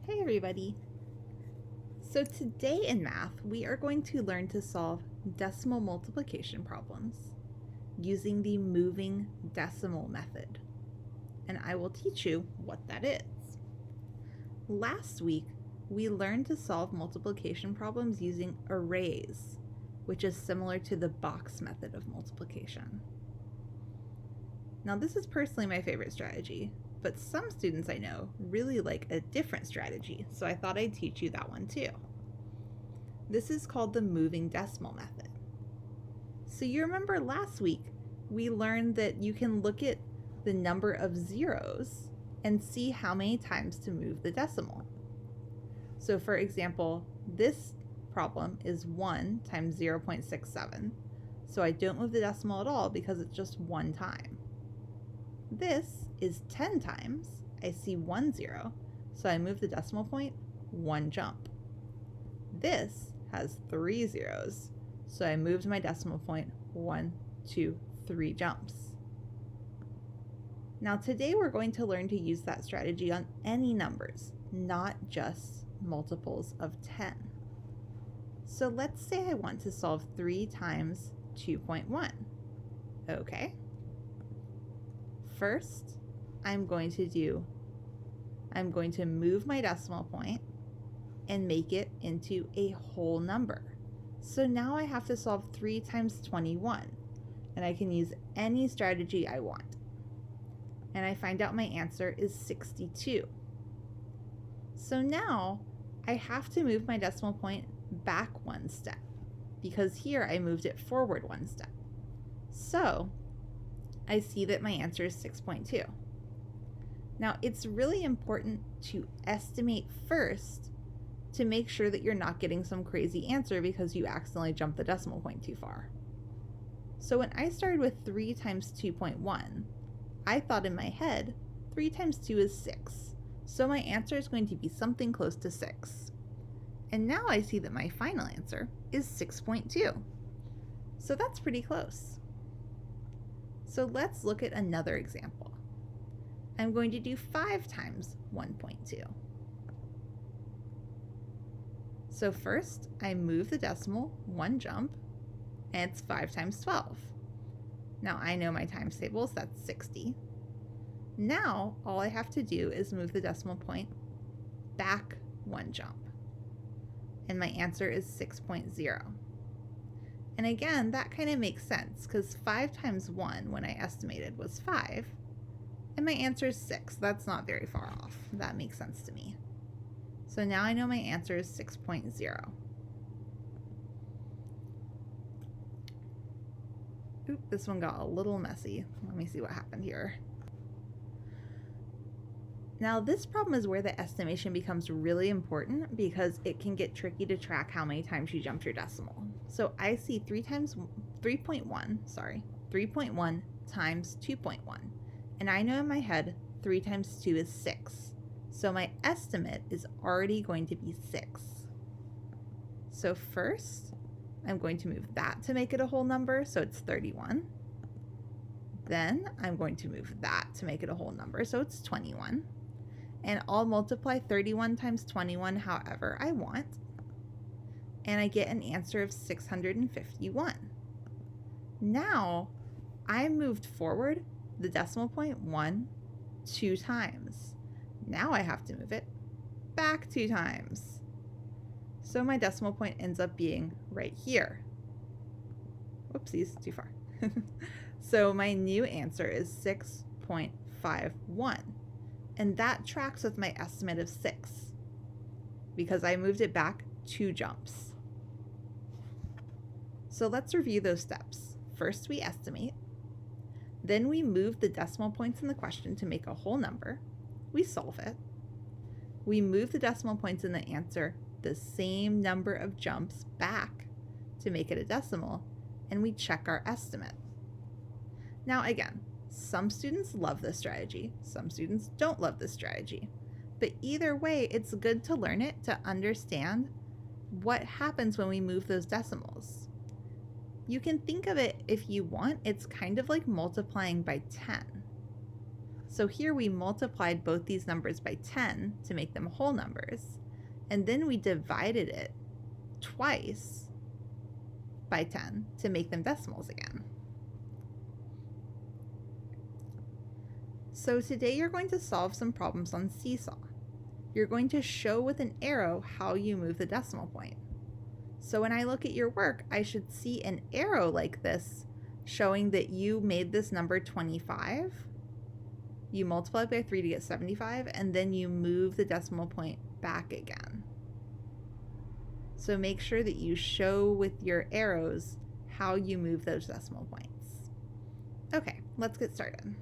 Hey everybody! So today in math, we are going to learn to solve decimal multiplication problems using the moving decimal method. And I will teach you what that is. Last week, we learned to solve multiplication problems using arrays, which is similar to the box method of multiplication. Now, this is personally my favorite strategy, but some students I know really like a different strategy, so I thought I'd teach you that one too. This is called the moving decimal method. So you remember last week we learned that you can look at the number of zeros and see how many times to move the decimal. So for example, this problem is 1 times 0.67, so I don't move the decimal at all because it's just one time. This is 10 times. I see 1 0, so I move the decimal point one jump. This has 3 zeros, so I moved my decimal point 1, 2, 3 jumps. Now today we're going to learn to use that strategy on any numbers, not just multiples of 10. So let's say I want to solve 3 times 2.1. Okay. First, I'm going to move my decimal point and make it into a whole number. So now I have to solve 3 times 21, and I can use any strategy I want. And I find out my answer is 62. So now I have to move my decimal point back one step, because here I moved it forward one step. So I see that my answer is 6.2. Now, it's really important to estimate first to make sure that you're not getting some crazy answer because you accidentally jumped the decimal point too far. So when I started with 3 times 2.1, I thought in my head, 3 times 2 is 6. So my answer is going to be something close to 6. And now I see that my final answer is 6.2. So that's pretty close. So let's look at another example. I'm going to do 5 times 1.2. So first, I move the decimal one jump, and it's 5 times 12. Now I know my times tables, that's 60. Now all I have to do is move the decimal point back one jump, and my answer is 6.0. And again, that kind of makes sense because 5 times 1 when I estimated was 5, and my answer is 6. That's not very far off. That makes sense to me. So now I know my answer is 6.0. Oop, this one got a little messy. Let me see what happened here. Now this problem is where the estimation becomes really important because it can get tricky to track how many times you jumped your decimal. So I see 3.1 times 2.1, and I know in my head 3 times 2 is 6. So my estimate is already going to be 6. So first, I'm going to move that to make it a whole number, so it's 31. Then I'm going to move that to make it a whole number, so it's 21. And I'll multiply 31 times 21 however I want, and I get an answer of 651. Now, I moved forward the decimal point 2 times. Now I have to move it back 2 times. So my decimal point ends up being right here. Whoopsies, too far. So my new answer is 6.51. And that tracks with my estimate of 6 because I moved it back 2 jumps. So let's review those steps. First, we estimate. Then we move the decimal points in the question to make a whole number. We solve it. We move the decimal points in the answer the same number of jumps back to make it a decimal, and we check our estimate. Now again, some students love this strategy, some students don't love this strategy, but either way, it's good to learn it to understand what happens when we move those decimals. You can think of it, if you want, it's kind of like multiplying by 10. So here we multiplied both these numbers by 10 to make them whole numbers, and then we divided it twice by 10 to make them decimals again. So today you're going to solve some problems on Seesaw. You're going to show with an arrow how you move the decimal point. So when I look at your work, I should see an arrow like this showing that you made this number 25. You multiply by 3 to get 75, and then you move the decimal point back again. So make sure that you show with your arrows how you move those decimal points. Okay, let's get started.